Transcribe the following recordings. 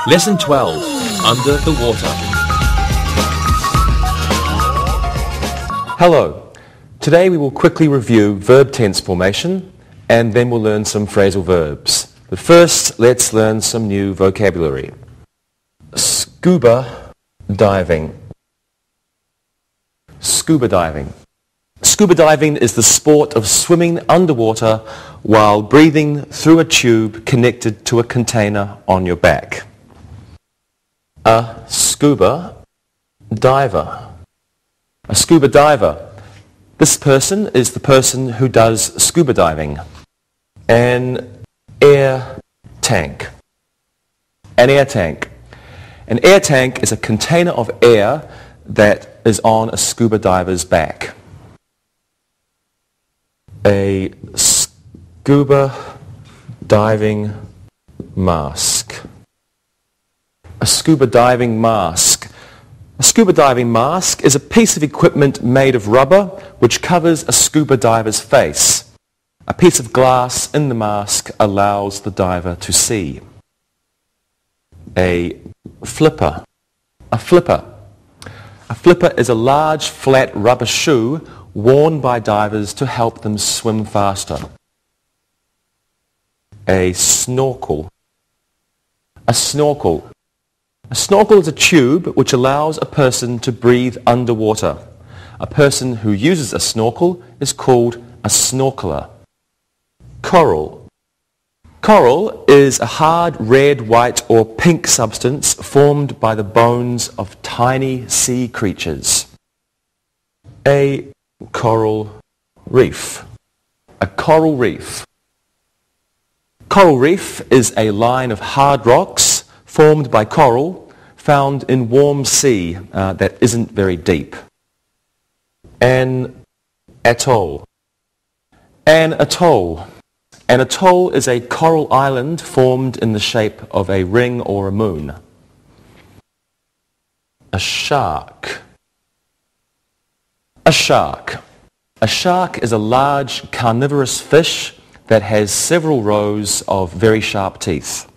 Lesson 12. Under the Water. Hello. Today we will quickly review verb tense formation and then we'll learn some phrasal verbs. But first, let's learn some new vocabulary. Scuba diving. Scuba diving. Scuba diving is the sport of swimming underwater while breathing through a tube connected to a container on your back. A scuba diver. A scuba diver. This person is the person who does scuba diving. An air tank. An air tank. An air tank is a container of air that is on a scuba diver's back. A scuba diving mask. A scuba diving mask. A scuba diving mask is a piece of equipment made of rubber which covers a scuba diver's face. A piece of glass in the mask allows the diver to see. A flipper. A flipper. A flipper is a large flat rubber shoe worn by divers to help them swim faster. A snorkel. A snorkel. A snorkel is a tube which allows a person to breathe underwater. A person who uses a snorkel is called a snorkeler. Coral. Coral is a hard red, white or pink substance formed by the bones of tiny sea creatures. A coral reef. A coral reef. Coral reef is a line of hard rocks formed by coral found in warm sea that isn't very deep. An atoll. An atoll. An atoll is a coral island formed in the shape of a ring or a moon. A shark. A shark. A shark is a large carnivorous fish that has several rows of very sharp teeth.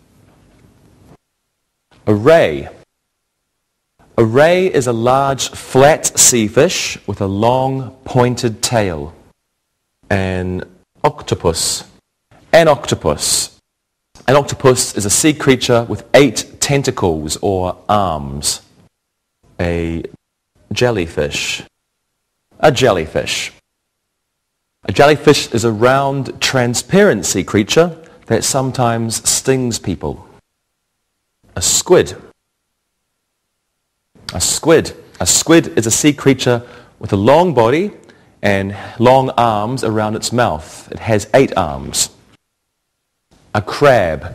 A ray. A ray is a large flat sea fish with a long pointed tail. An octopus. An octopus. An octopus is a sea creature with 8 tentacles or arms. A jellyfish. A jellyfish. A jellyfish is a round, transparent sea creature that sometimes stings people. A squid. A squid. A squid is a sea creature with a long body and long arms around its mouth. It has 8 arms. A crab.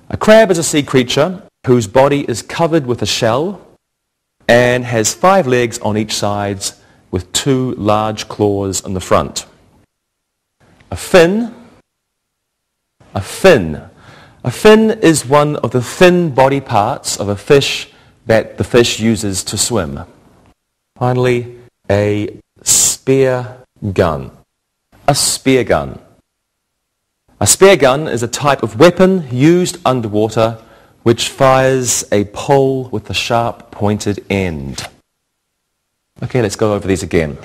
A crab is a sea creature whose body is covered with a shell and has 5 legs on each side with 2 large claws on the front. A fin. A fin. A fin is one of the thin body parts of a fish that the fish uses to swim. Finally, a spear gun. A spear gun. A spear gun is a type of weapon used underwater which fires a pole with a sharp pointed end. Okay, let's go over these again.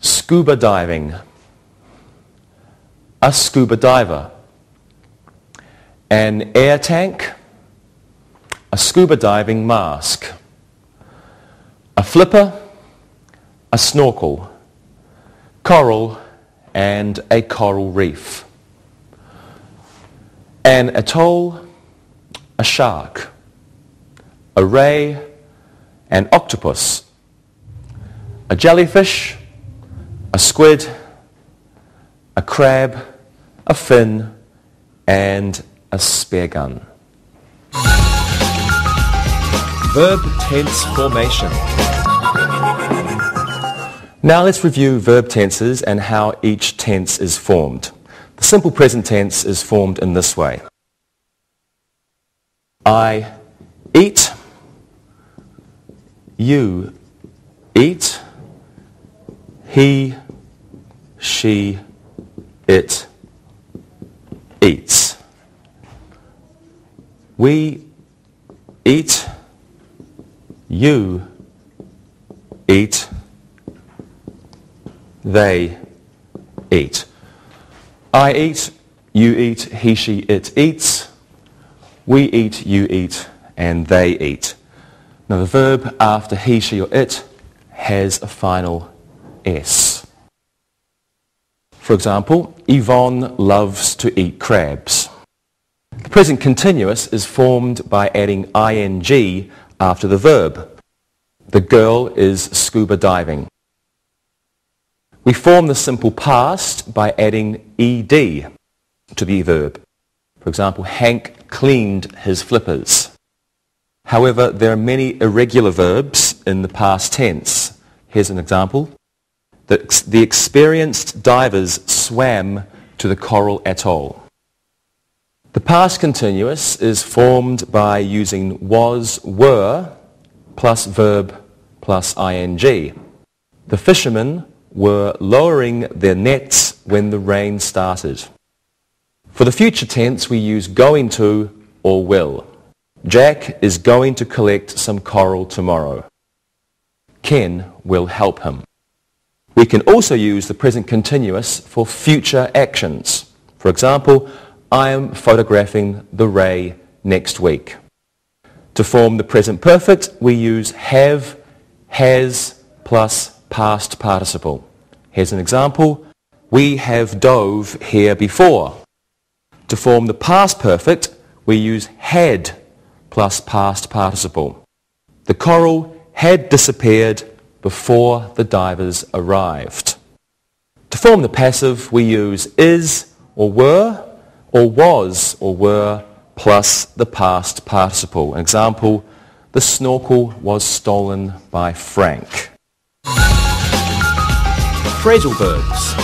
Scuba diving. A scuba diver. An air tank. A scuba diving mask. A flipper. A snorkel. Coral and a coral reef. An atoll. A shark. A ray. An octopus. A jellyfish. A squid. A crab. A fin. And a spear gun. Verb tense formation. Now let's review verb tenses and how each tense is formed. The simple present tense is formed in this way. I eat. You eat. He, she, it eats. We eat, you eat, they eat. I eat, you eat, he, she, it eats. We eat, you eat, and they eat. Now the verb after he, she, or it has a final S. For example, Yvonne loves to eat crabs. The present continuous is formed by adding ing after the verb. The girl is scuba diving. We form the simple past by adding ed to the verb. For example, Hank cleaned his flippers. However, there are many irregular verbs in the past tense. Here's an example. The experienced divers swam to the coral atoll. The past continuous is formed by using was, were, plus verb, plus ing. The fishermen were lowering their nets when the rain started. For the future tense, we use going to or will. Jack is going to collect some coral tomorrow. Ken will help him. We can also use the present continuous for future actions. For example, I am photographing the ray next week. To form the present perfect, we use have, has, plus past participle. Here's an example. We have dove here before. To form the past perfect, we use had plus past participle. The coral had disappeared before the divers arrived. To form the passive, we use is or were or was or were plus the past participle. An example, the snorkel was stolen by Frank. Phrasal verbs.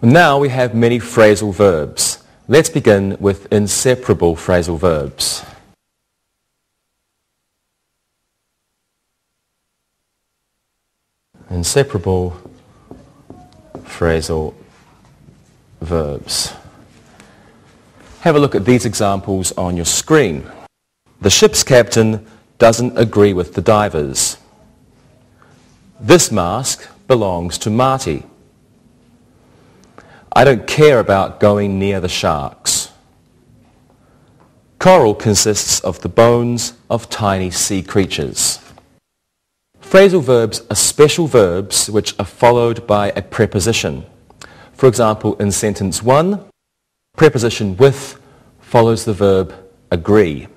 Now we have many phrasal verbs. Let's begin with inseparable phrasal verbs. Inseparable phrasal verbs. Have a look at these examples on your screen. The ship's captain doesn't agree with the divers. This mask belongs to Marty. I don't care about going near the sharks. Coral consists of the bones of tiny sea creatures. Phrasal verbs are special verbs which are followed by a preposition. For example, in sentence 1, preposition with follows the verb agree.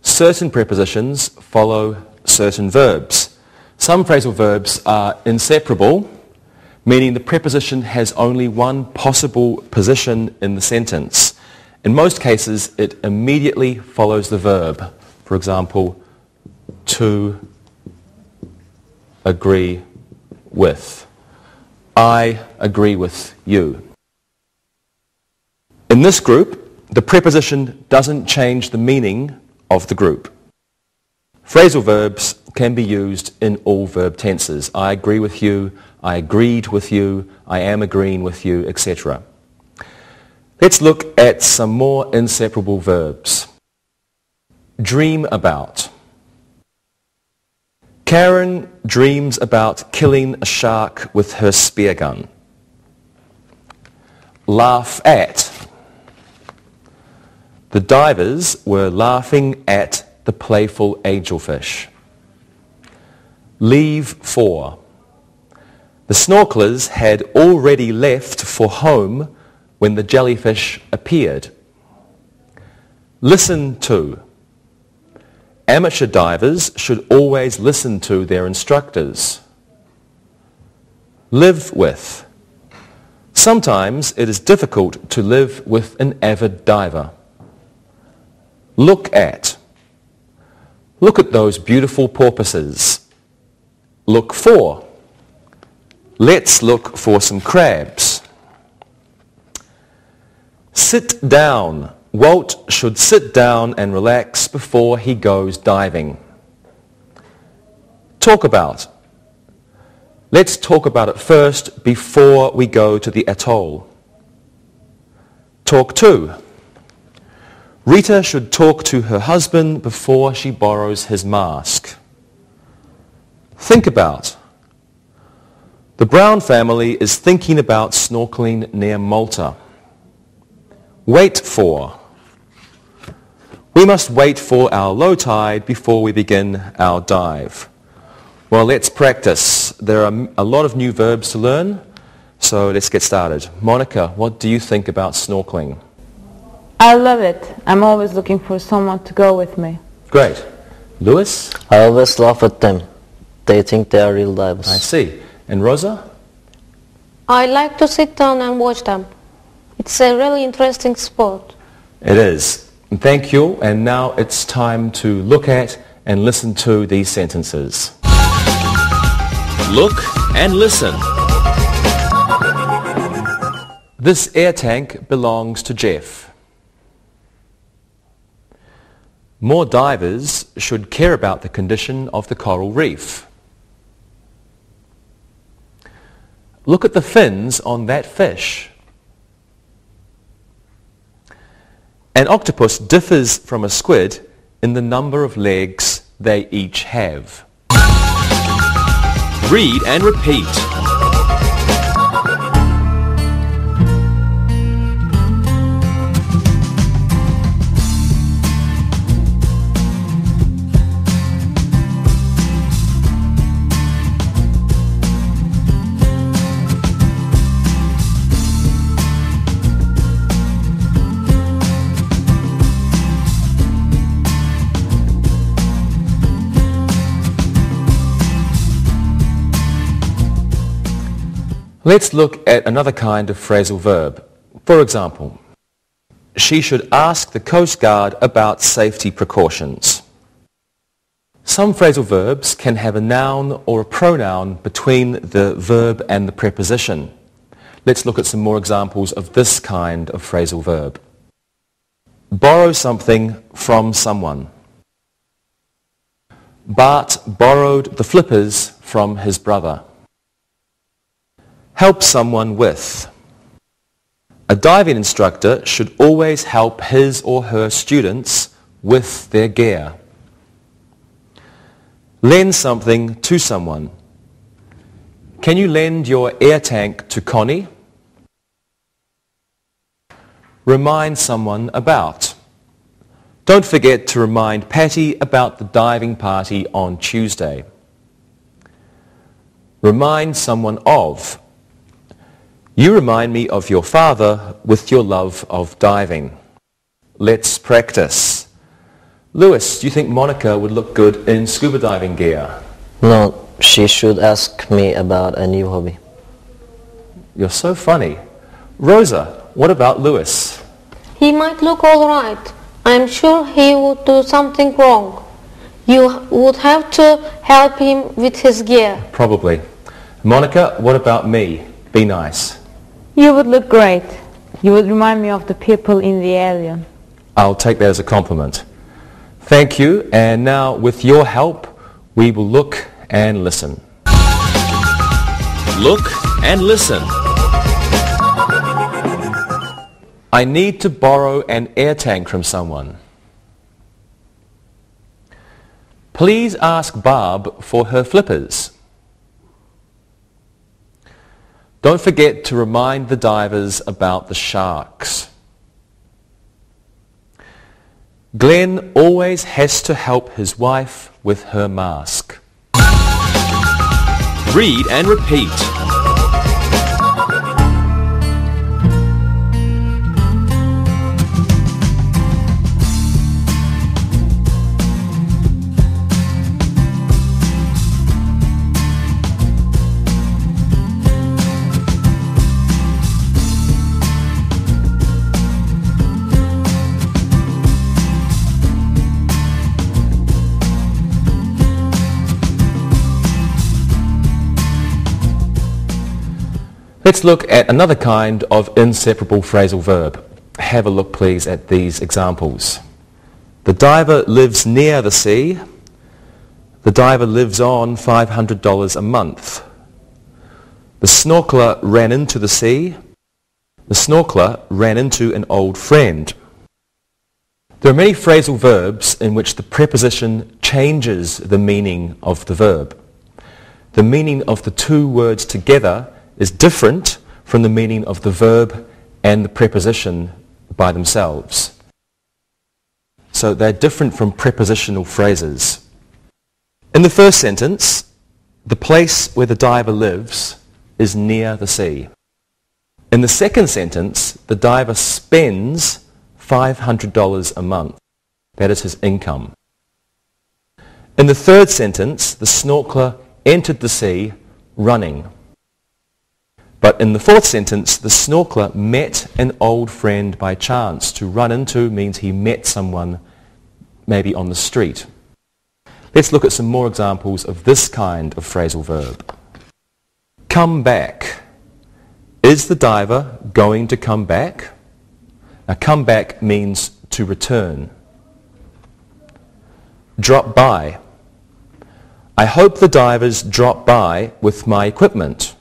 Certain prepositions follow certain verbs. Some phrasal verbs are inseparable, meaning the preposition has only one possible position in the sentence. In most cases, it immediately follows the verb. For example, to agree with. I agree with you. In this group, the preposition doesn't change the meaning of the group. Phrasal verbs can be used in all verb tenses. I agree with you, I agreed with you, I am agreeing with you, etc. Let's look at some more inseparable verbs. Dream about. Karen dreams about killing a shark with her spear gun. Laugh at. The divers were laughing at the playful angelfish. Leave for. The snorkelers had already left for home when the jellyfish appeared. Listen to. Amateur divers should always listen to their instructors. Live with. Sometimes it is difficult to live with an avid diver. Look at. Look at those beautiful porpoises. Look for. Let's look for some crabs. Sit down. Walt should sit down and relax before he goes diving. Talk about. Let's talk about it first before we go to the atoll. talk to. Rita should talk to her husband before she borrows his mask. Think about. The Brown family is thinking about snorkeling near Malta. Wait for. We must wait for our low tide before we begin our dive. Well, let's practice. There are a lot of new verbs to learn, so let's get started. Monica, what do you think about snorkeling? I love it. I'm always looking for someone to go with me. Great. Lewis? I always laugh at them. They think they are real divers. I see. And Rosa? I like to sit down and watch them. It's a really interesting sport. It is. And thank you. And now it's time to look at and listen to these sentences. Look and listen. This air tank belongs to Jeff. More divers should care about the condition of the coral reef. Look at the fins on that fish. An octopus differs from a squid in the number of legs they each have. Read and repeat. Let's look at another kind of phrasal verb. For example, she should ask the Coast Guard about safety precautions. Some phrasal verbs can have a noun or a pronoun between the verb and the preposition. Let's look at some more examples of this kind of phrasal verb. Borrow something from someone. Bart borrowed the flippers from his brother. Help someone with. A diving instructor should always help his or her students with their gear. Lend something to someone. Can you lend your air tank to Connie? Remind someone about. Don't forget to remind Patty about the diving party on Tuesday. Remind someone of. You remind me of your father with your love of diving. Let's practice. Lewis, do you think Monica would look good in scuba diving gear? No, she should ask me about a new hobby. You're so funny. Rosa, what about Lewis? He might look all right. I'm sure he would do something wrong. You would have to help him with his gear. Probably. Monica, what about me? Be nice. You would look great. You would remind me of the people in the Alien. I'll take that as a compliment. Thank you. And now, with your help, we will look and listen. Look and listen. I need to borrow an air tank from someone. Please ask Barb for her flippers. Don't forget to remind the divers about the sharks. Glenn always has to help his wife with her mask. Read and repeat. Let's look at another kind of inseparable phrasal verb. Have a look, please, at these examples. The diver lives near the sea. The diver lives on $500 a month. The snorkeler ran into the sea. The snorkeler ran into an old friend. There are many phrasal verbs in which the preposition changes the meaning of the verb. The meaning of the two words together is different from the meaning of the verb and the preposition by themselves. So they're different from prepositional phrases. In the first sentence, the place where the diver lives is near the sea. In the second sentence, the diver spends $500 a month. That is his income. In the third sentence, the snorkeler entered the sea running. But in the fourth sentence, the snorkeler met an old friend by chance. To run into means he met someone maybe on the street. Let's look at some more examples of this kind of phrasal verb. Come back. Is the diver going to come back? Now, come back means to return. Drop by. I hope the divers drop by with my equipment.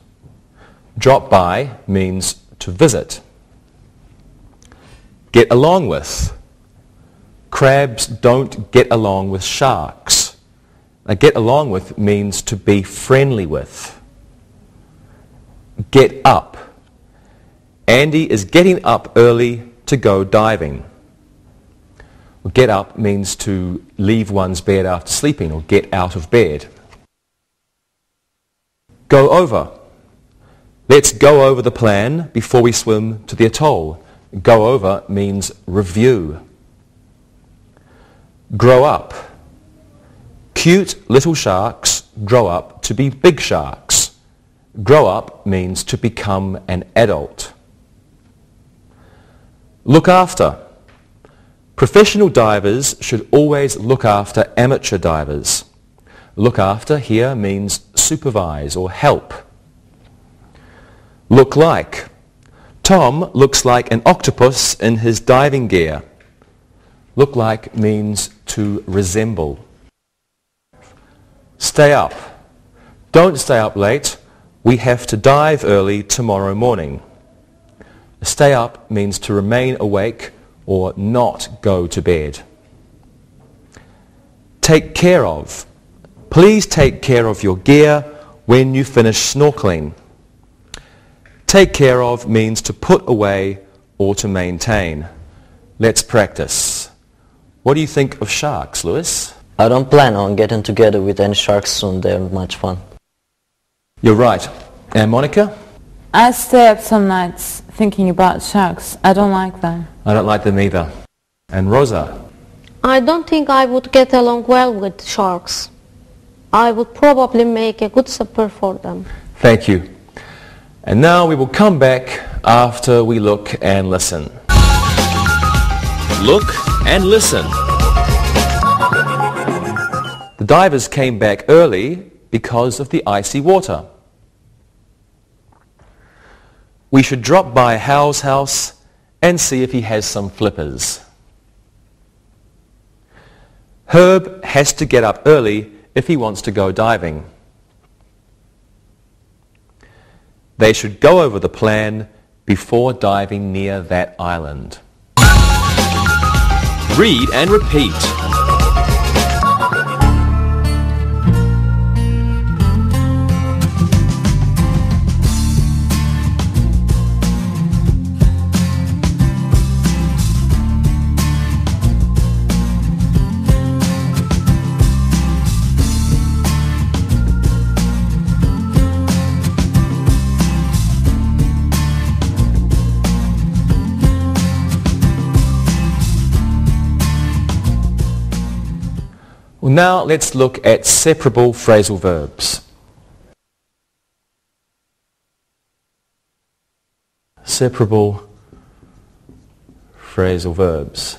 Drop by means to visit. Get along with. Crabs don't get along with sharks. Now, get along with means to be friendly with. Get up. Andy is getting up early to go diving. Well, get up means to leave one's bed after sleeping or get out of bed. Go over. Let's go over the plan before we swim to the atoll. Go over means review. Grow up. Cute little sharks grow up to be big sharks. Grow up means to become an adult. Look after. Professional divers should always look after amateur divers. Look after here means supervise or help. Look like. Tom looks like an octopus in his diving gear. Look like means to resemble. Stay up. Don't stay up late. We have to dive early tomorrow morning. Stay up means to remain awake or not go to bed. Take care of. Please take care of your gear when you finish snorkeling. Take care of means to put away or to maintain. Let's practice. What do you think of sharks, Lewis? I don't plan on getting together with any sharks soon. They're much fun. You're right. And Monica? I stay up some nights thinking about sharks. I don't like them. I don't like them either. And Rosa? I don't think I would get along well with sharks. I would probably make a good supper for them. Thank you. And now we will come back after we look and listen. Look and listen. The divers came back early because of the icy water. We should drop by Hal's house and see if he has some flippers. Herb has to get up early if he wants to go diving. They should go over the plan before diving near that island. Read and repeat. Well, now let's look at separable phrasal verbs. Separable phrasal verbs.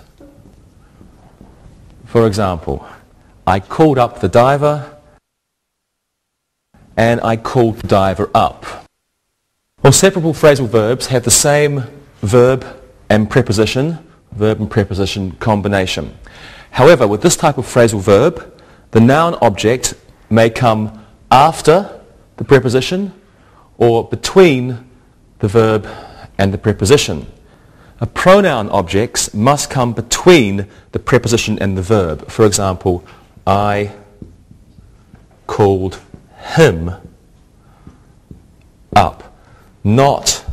For example, I called up the diver and I called the diver up. Well, separable phrasal verbs have the same verb and preposition combination. However, with this type of phrasal verb, the noun object may come after the preposition or between the verb and the preposition. Pronoun objects must come between the preposition and the verb. For example, I called him up. Not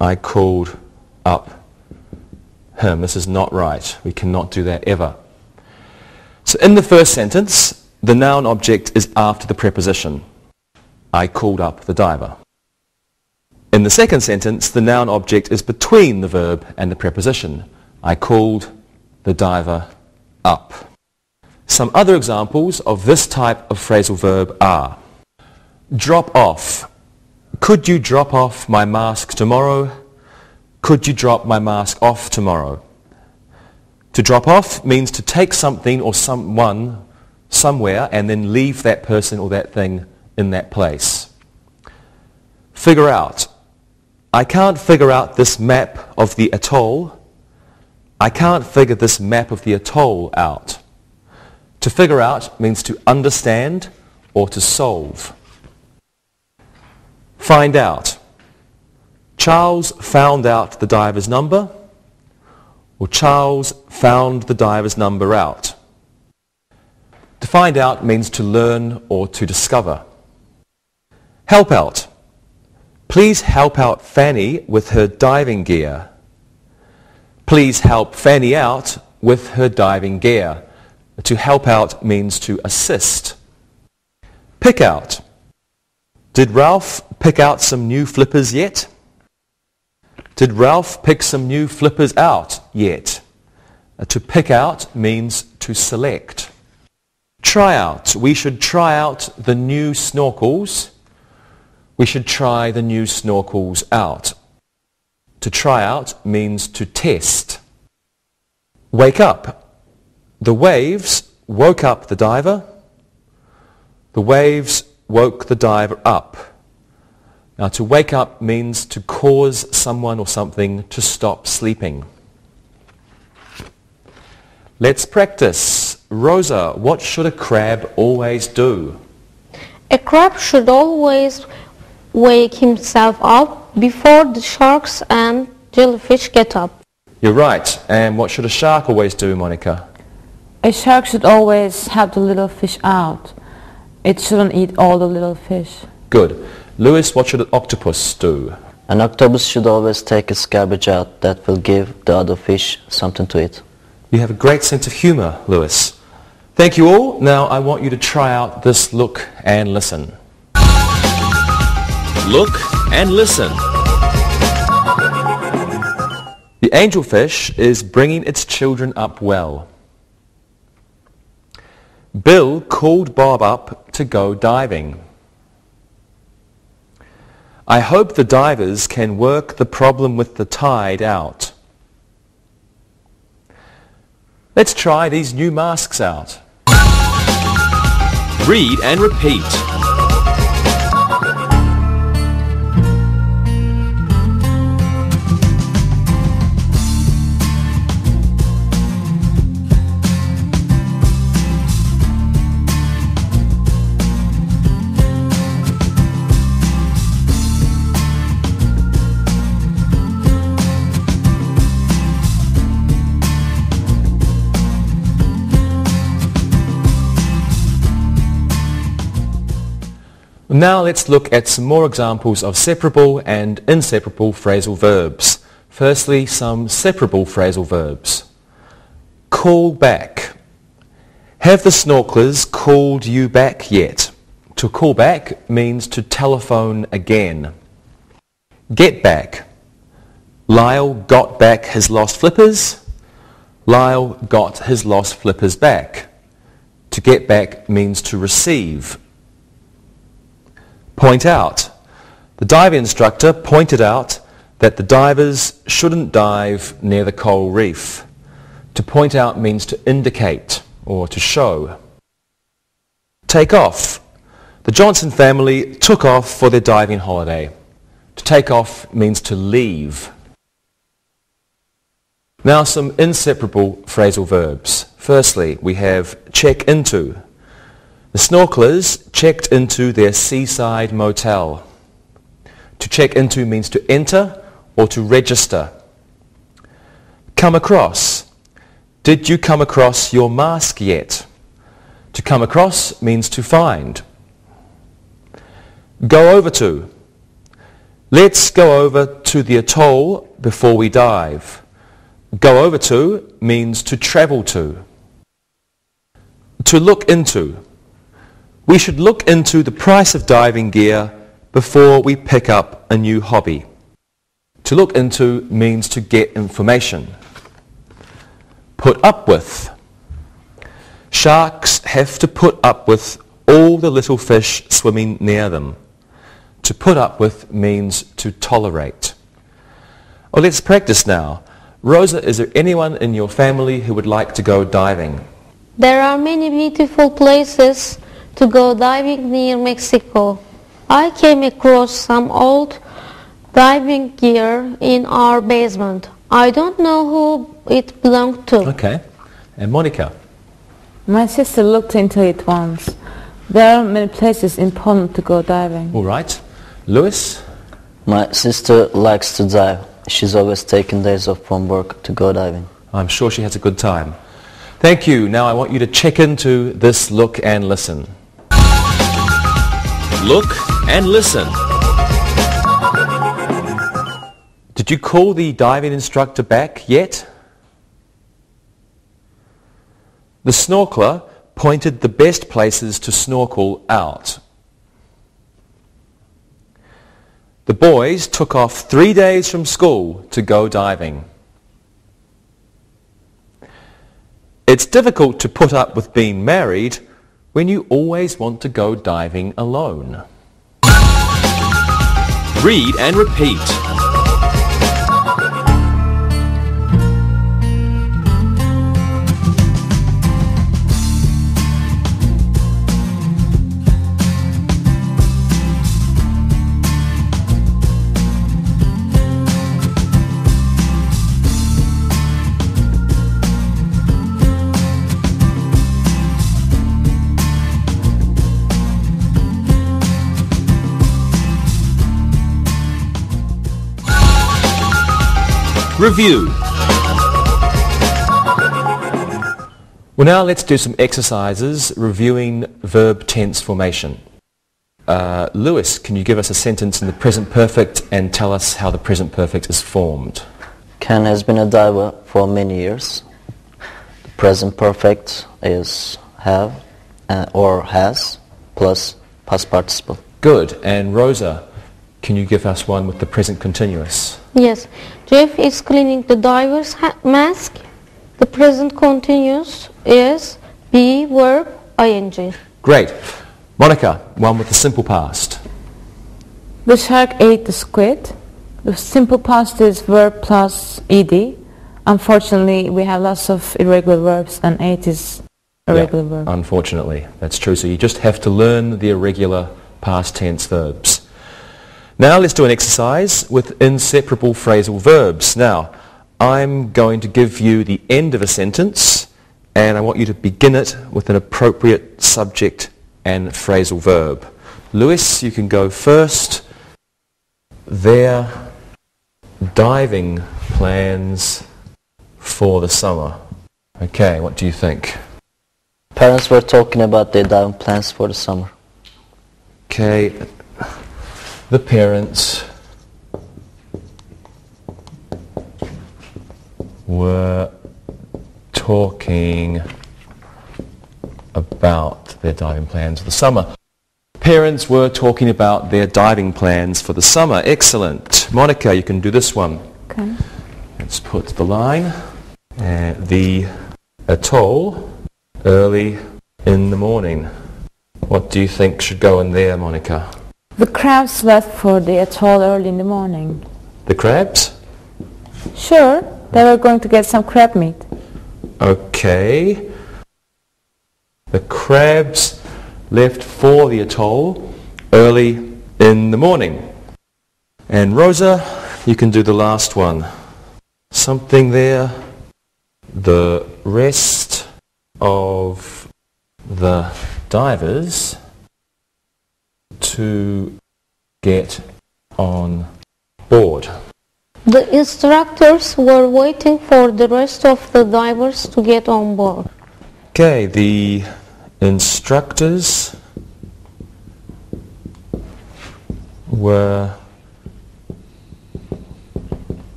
I called up him. This is not right. We cannot do that ever. So in the first sentence, the noun object is after the preposition. I called up the diver. In the second sentence, the noun object is between the verb and the preposition. I called the diver up. Some other examples of this type of phrasal verb are drop off. Could you drop off my mask tomorrow? Could you drop my mask off tomorrow? To drop off means to take something or someone somewhere and then leave that person or that thing in that place. Figure out. I can't figure out this map of the atoll. I can't figure this map of the atoll out. To figure out means to understand or to solve. Find out. Charles found out the diver's number, or Charles found the diver's number out. To find out means to learn or to discover. Help out. Please help out Fanny with her diving gear. Please help Fanny out with her diving gear. To help out means to assist. Pick out. Did Ralph pick out some new flippers yet? Did Ralph pick some new flippers out yet? To pick out means to select. Try out. We should try out the new snorkels. We should try the new snorkels out. To try out means to test. Wake up. The waves woke up the diver. The waves woke the diver up. Now to wake up means to cause someone or something to stop sleeping. Let's practice. Rosa, what should a crab always do? A crab should always wake himself up before the sharks and jellyfish get up. You're right. And what should a shark always do, Monica? A shark should always help the little fish out. It shouldn't eat all the little fish. Good. Lewis, what should an octopus do? An octopus should always take its garbage out. That will give the other fish something to eat. You have a great sense of humor, Lewis. Thank you all. Now I want you to try out this look and listen. Look and listen. The angelfish is bringing its children up well. Bill called Bob up to go diving. I hope the divers can work the problem with the tide out. Let's try these new masks out. Read and repeat. Now let's look at some more examples of separable and inseparable phrasal verbs. Firstly, some separable phrasal verbs. Call back. Have the snorkelers called you back yet? To call back means to telephone again. Get back. Lyle got back his lost flippers. Lyle got his lost flippers back. To get back means to receive. Point out. The dive instructor pointed out that the divers shouldn't dive near the coral reef. To point out means to indicate or to show. Take off. The Johnson family took off for their diving holiday. To take off means to leave. Now some inseparable phrasal verbs. Firstly, we have check into. The snorkelers checked into their seaside motel. To check into means to enter or to register. Come across. Did you come across your mask yet? To come across means to find. Go over to. Let's go over to the atoll before we dive. Go over to means to travel to. To look into. We should look into the price of diving gear before we pick up a new hobby. To look into means to get information. Put up with. Sharks have to put up with all the little fish swimming near them. To put up with means to tolerate. Oh, let's practice now. Rosa, is there anyone in your family who would like to go diving? There are many beautiful places to go diving near Mexico. I came across some old diving gear in our basement. I don't know who it belonged to. Okay. And Monica? My sister looked into it once. There are many places in Poland to go diving. All right. Lewis? My sister likes to dive. She's always taking days off from work to go diving. I'm sure she has a good time. Thank you. Now I want you to check into this look and listen. Look and listen. Did you call the diving instructor back yet? The snorkeler pointed the best places to snorkel out. The boys took off 3 days from school to go diving. It's difficult to put up with being married when you always want to go diving alone. Read and repeat. Review. Well, now let's do some exercises reviewing verb tense formation. Lewis, can you give us a sentence in the present perfect and tell us how the present perfect is formed? Ken has been a diver for many years. The present perfect is have or has plus past participle. Good. And Rosa, can you give us one with the present continuous? Yes, Jeff is cleaning the diver's mask. The present continuous is be verb ing. Great. Monica, one with the simple past. The shark ate the squid. The simple past is verb plus ed. Unfortunately, we have lots of irregular verbs and ate is a regular verb. Unfortunately, that's true. So you just have to learn the irregular past tense verbs. Now let's do an exercise with inseparable phrasal verbs. Now, I'm going to give you the end of a sentence and I want you to begin it with an appropriate subject and phrasal verb. Lewis, you can go first. Their diving plans for the summer. Okay, what do you think? Parents were talking about their diving plans for the summer. Okay. The parents were talking about their diving plans for the summer. Parents were talking about their diving plans for the summer. Excellent. Monica, you can do this one. Okay. Let's put the line. The atoll early in the morning. What do you think should go in there, Monica? The crabs left for the atoll early in the morning. The crabs? Sure, they were going to get some crab meat. Okay. The crabs left for the atoll early in the morning. And Rosa, you can do the last one. Something there. The rest of the divers to get on board. The instructors were waiting for the rest of the divers to get on board. Okay, the instructors were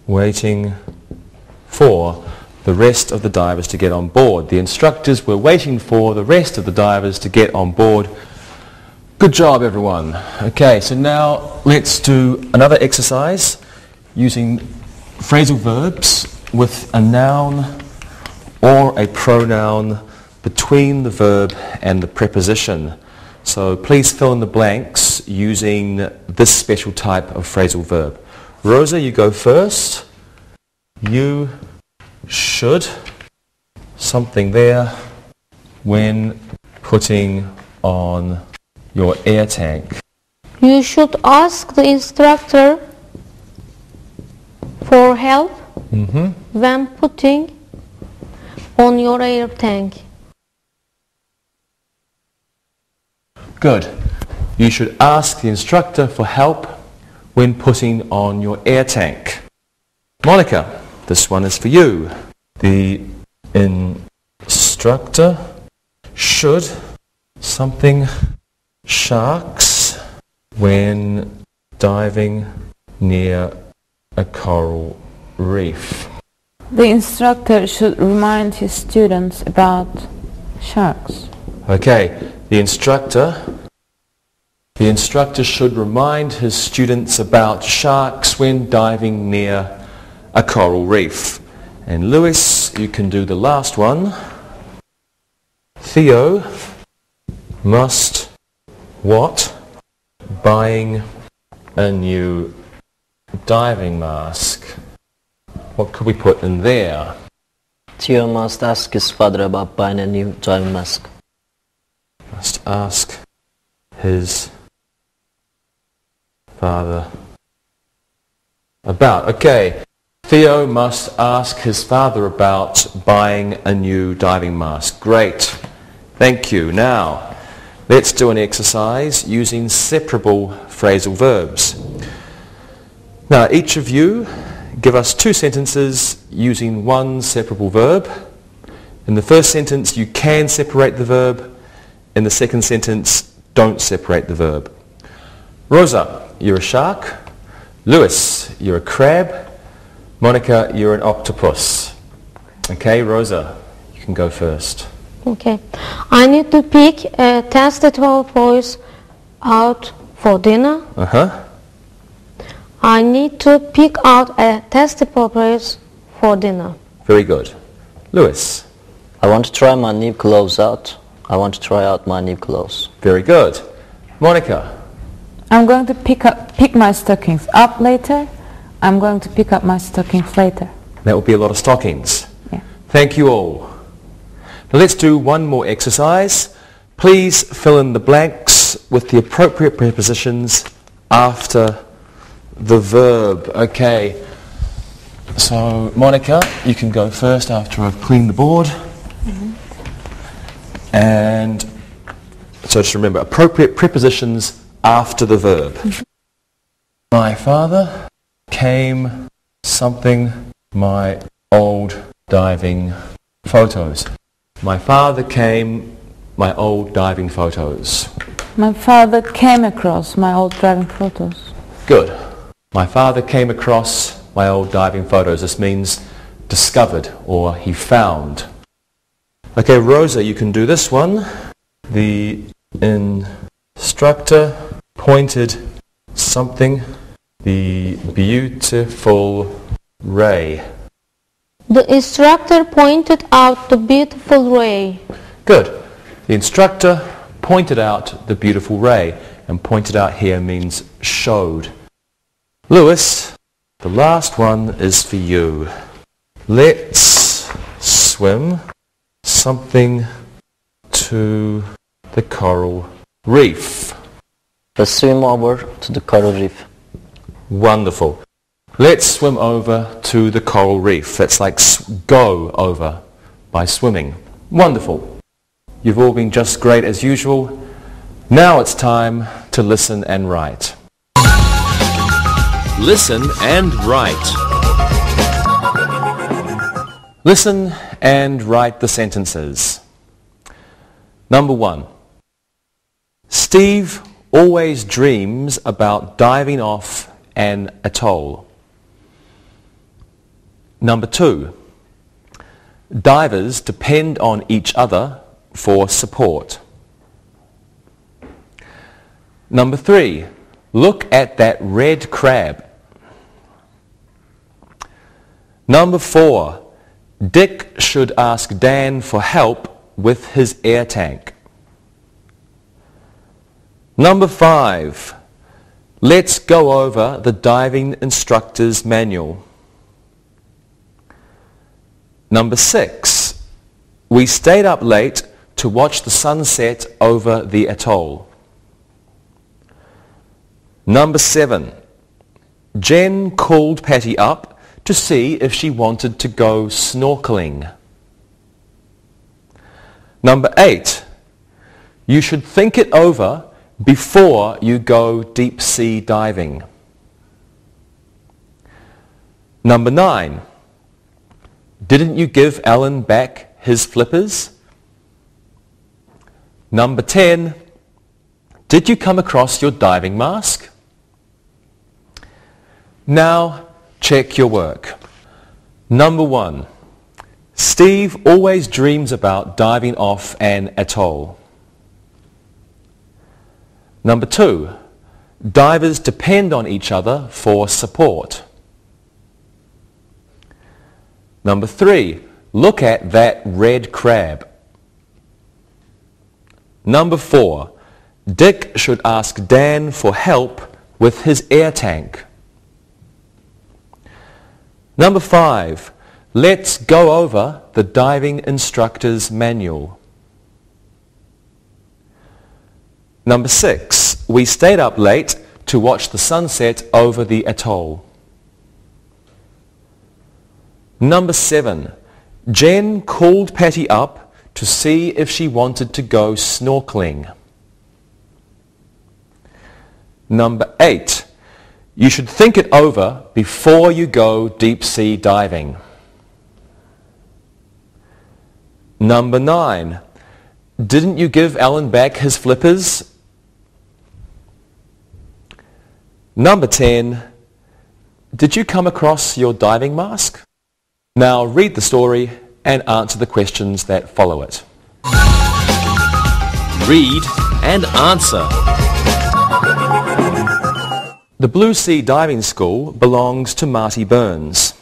waiting for the rest of the divers to get on board. The instructors were waiting for the rest of the divers to get on board. Good job, everyone. Okay, so now let's do another exercise using phrasal verbs with a noun or a pronoun between the verb and the preposition. So please fill in the blanks using this special type of phrasal verb. Rosa, you go first. You should something there when putting on your air tank. You should ask the instructor for help when putting on your air tank. Good. You should ask the instructor for help when putting on your air tank. Monica, this one is for you. The instructor should something sharks when diving near a coral reef. The instructor should remind his students about sharks. Okay, the instructor should remind his students about sharks when diving near a coral reef. And Lewis, you can do the last one. Theo must what? Buying a new diving mask. What could we put in there? Theo must ask his father about buying a new diving mask. Must ask his father about. Okay. Theo must ask his father about buying a new diving mask. Great. Thank you. Now, let's do an exercise using separable phrasal verbs. Now, each of you give us 2 sentences using one separable verb. In the first sentence, you can separate the verb. In the second sentence, don't separate the verb. Rosa, you're a shark. Lewis, you're a crab. Monica, you're an octopus. Okay, Rosa, you can go first. Okay. I need to pick a tentacle boys out for dinner. I need to pick out a testicle boys for dinner. Very good. Lewis. I want to try my new clothes out. I want to try out my new clothes. Very good. Monica. I'm going to pick my stockings up later. I'm going to pick up my stockings later. That will be a lot of stockings. Yeah. Thank you all. Now let's do one more exercise. Please fill in the blanks with the appropriate prepositions after the verb. Okay. So Monica, you can go first after I've cleaned the board. And so just remember, appropriate prepositions after the verb. My father came something my old diving photos. My father came my old diving photos. My father came across my old diving photos. Good. My father came across my old diving photos. This means discovered or he found. Okay, Rosa, you can do this one. The instructor pointed something, the beautiful ray. The instructor pointed out the beautiful ray. Good. The instructor pointed out the beautiful ray, and pointed out here means showed. Lewis, the last one is for you. Let's swim something to the coral reef. Let's swim over to the coral reef. Wonderful. Let's swim over to the coral reef. That's like go over by swimming. Wonderful. You've all been just great as usual. Now it's time to listen and write. Listen and write. Listen and write the sentences. Number 1. Steve always dreams about diving off an atoll. Number 2. Divers depend on each other for support. Number 3. Look at that red crab. Number 4. Dick should ask Dan for help with his air tank. Number 5. Let's go over the diving instructor's manual. Number 6. We stayed up late to watch the sunset over the atoll. Number 7. Jen called Patty up to see if she wanted to go snorkeling. Number 8. You should think it over before you go deep sea diving. Number 9. Didn't you give Alan back his flippers? Number 10. Did you come across your diving mask? Now, check your work. Number 1. Steve always dreams about diving off an atoll. Number 2. Divers depend on each other for support. Number 3. Look at that red crab. Number 4. Dick should ask Dan for help with his air tank. Number 5. Let's go over the diving instructor's manual. Number 6. We stayed up late to watch the sunset over the atoll. Number 7. Jen called Patty up to see if she wanted to go snorkeling. Number 8. You should think it over before you go deep sea diving. Number 9. Didn't you give Alan back his flippers? Number 10. Did you come across your diving mask? Now read the story and answer the questions that follow it. Read and answer. The Blue Sea Diving School belongs to Marty Burns.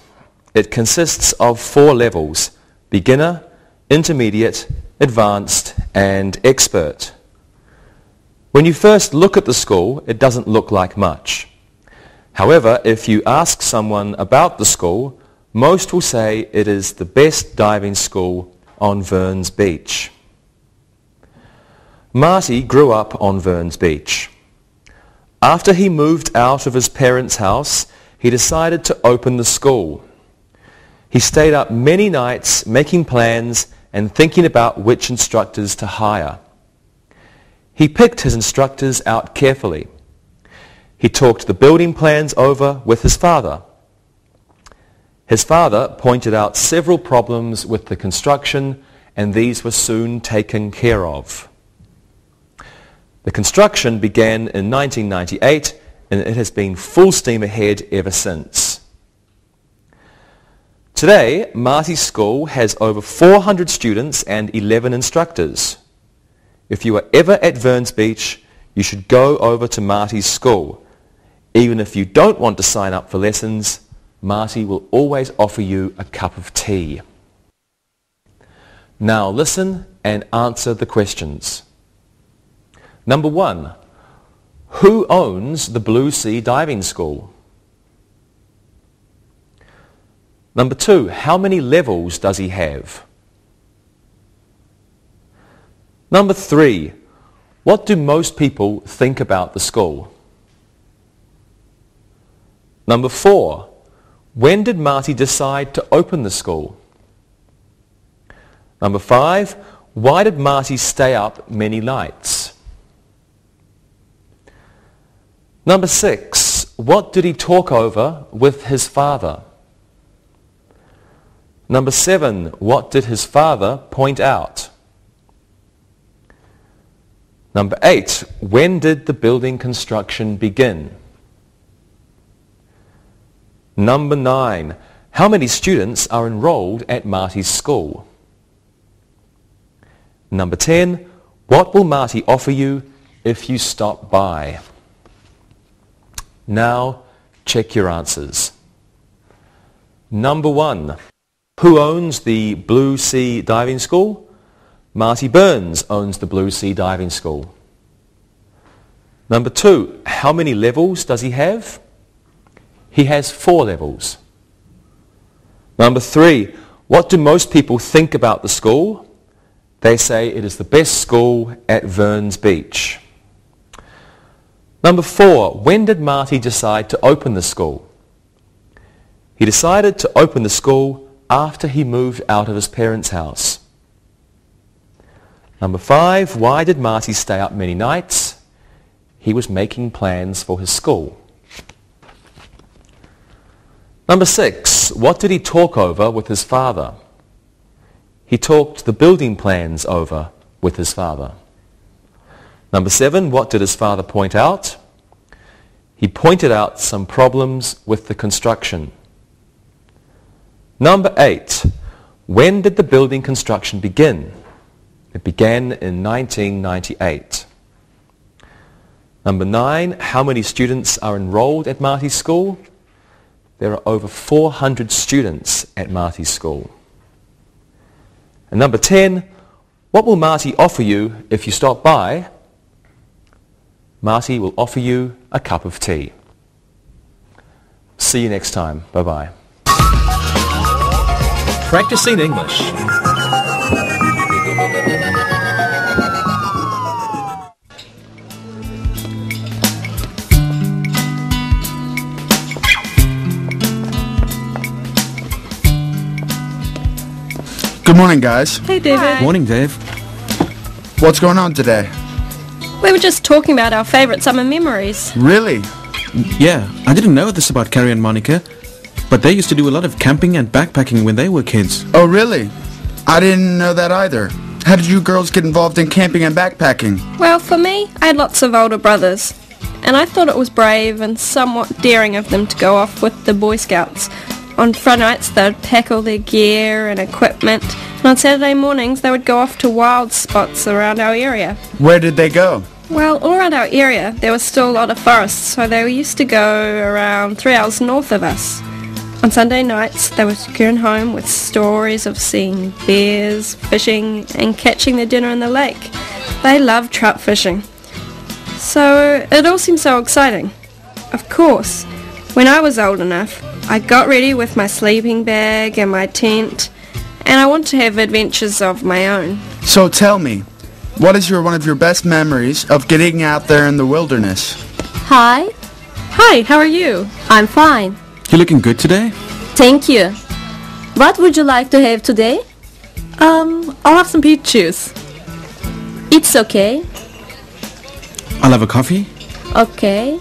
It consists of 4 levels: beginner, intermediate, advanced and expert. When you first look at the school, it doesn't look like much. However, if you ask someone about the school, most will say it is the best diving school on Verns Beach. Marty grew up on Verns Beach. After he moved out of his parents' house, he decided to open the school. He stayed up many nights making plans and thinking about which instructors to hire. He picked his instructors out carefully. He talked the building plans over with his father. His father pointed out several problems with the construction, and these were soon taken care of. The construction began in 1998, and it has been full steam ahead ever since. Today, Marty's school has over 400 students and 11 instructors. If you are ever at Verns Beach, you should go over to Marty's school. Even if you don't want to sign up for lessons, Marty will always offer you a cup of tea. Now listen and answer the questions. Number 1. Who owns the Blue Sea Diving School? Number 2. How many levels does he have? Number 3. What do most people think about the school? Number 4. When did Marty decide to open the school? Number 5. Why did Marty stay up many nights? Number 6. what did he talk over with his father? Number 7, what did his father point out? Number 8, when did the building construction begin? Number 9, how many students are enrolled at Marty's school? Number 10, what will Marty offer you if you stop by? Now, check your answers. Number 1, who owns the Blue Sea Diving School? Marty Burns owns the Blue Sea Diving School. Number 2, how many levels does he have? He has 4 levels. Number 3, what do most people think about the school? They say it is the best school at Verns Beach. Number 4, when did Marty decide to open the school? He decided to open the school after he moved out of his parents' house. Number 5, why did Marty stay up many nights? He was making plans for his school. Number 6, what did he talk over with his father? He talked the building plans over with his father. Number 7, what did his father point out? He pointed out some problems with the construction. Number 8, when did the building construction begin? It began in 1998. Number 9, how many students are enrolled at Marty's school? There are over 400 students at Marty's school. And number 10, what will Marty offer you if you stop by? Marty will offer you a cup of tea. See you next time. Bye-bye. Practicing English. Good morning, guys. Hey, David. Morning, Dave. What's going on today? We were just talking about our favourite summer memories. Really? Yeah, I didn't know this about Carrie and Monica, but they used to do a lot of camping and backpacking when they were kids. Oh, really? I didn't know that either. How did you girls get involved in camping and backpacking? Well, for me, I had lots of older brothers, and I thought it was brave and somewhat daring of them to go off with the Boy Scouts. On Friday nights, they'd pack all their gear and equipment, and on Saturday mornings, they would go off to wild spots around our area. Where did they go? Well, all around our area, there was still a lot of forests, so they used to go around 3 hours north of us. On Sunday nights, they would return home with stories of seeing bears, fishing, and catching their dinner in the lake. They loved trout fishing. So it all seemed so exciting. Of course, when I was old enough, I got ready with my sleeping bag and my tent, and I wanted to have adventures of my own. So tell me, what is one of your best memories of getting out there in the wilderness? Hi. Hi, how are you? I'm fine. You looking good today? Thank you. What would you like to have today? I'll have some peach juice. It's okay. I'll have a coffee. Okay.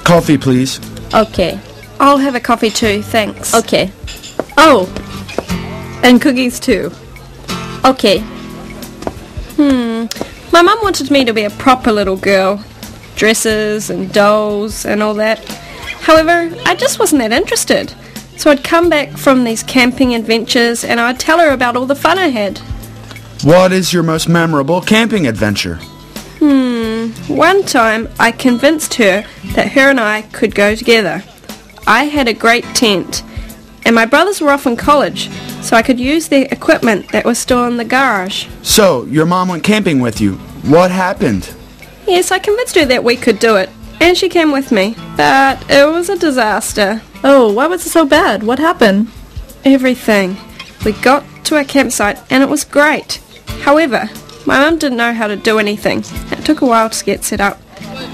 Coffee, please. Okay. I'll have a coffee too, thanks. Okay. Oh, and cookies too. Okay. My mum wanted me to be a proper little girl. Dresses and dolls and all that. However, I just wasn't that interested. So I'd come back from these camping adventures and I'd tell her about all the fun I had. What is your most memorable camping adventure? One time I convinced her that her and I could go together. I had a great tent and my brothers were off in college, so I could use their equipment that was still in the garage. So, your mom went camping with you. What happened? Yes, I convinced her that we could do it, and she came with me, but it was a disaster. Oh, why was it so bad? What happened? Everything. We got to our campsite and it was great. However, my mum didn't know how to do anything. It took a while to get set up.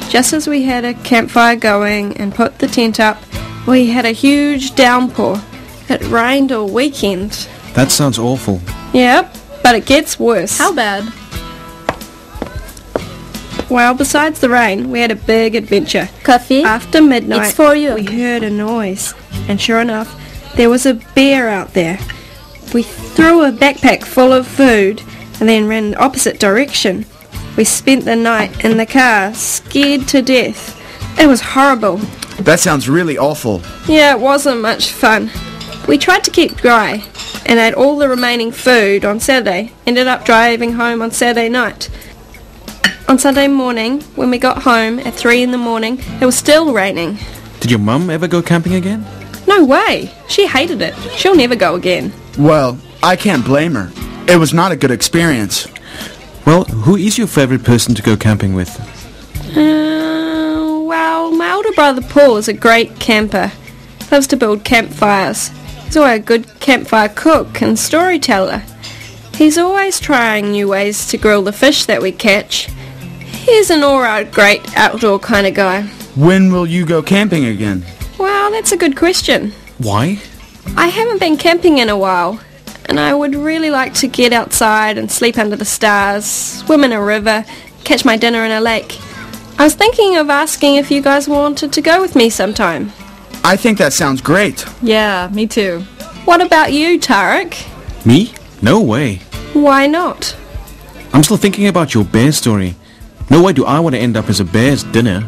Just as we had a campfire going and put the tent up, we had a huge downpour. It rained all weekend. That sounds awful. Yep, but it gets worse. How bad? Well, besides the rain, we had a big adventure. Coffee? After midnight, It's for you. we heard a noise, and sure enough, there was a bear out there. We threw a backpack full of food and then ran the opposite direction. We spent the night in the car, scared to death. It was horrible. That sounds really awful. Yeah, it wasn't much fun. We tried to keep dry and ate all the remaining food on Saturday. Ended up driving home on Saturday night. On Sunday morning, when we got home at 3 in the morning, it was still raining. Did your mum ever go camping again? No way! She hated it. She'll never go again. Well, I can't blame her. It was not a good experience. Well, who is your favorite person to go camping with? Well, my older brother Paul is a great camper. Loves to build campfires. He's always a good campfire cook and storyteller. He's always trying new ways to grill the fish that we catch. He's an all-round great outdoor kind of guy. When will you go camping again? Well, that's a good question. Why? I haven't been camping in a while, and I would really like to get outside and sleep under the stars, swim in a river, catch my dinner in a lake. I was thinking of asking if you guys wanted to go with me sometime. I think that sounds great. Yeah, me too. What about you, Tarek? Me? No way. Why not? I'm still thinking about your bear story. No way do I want to end up as a bear's dinner.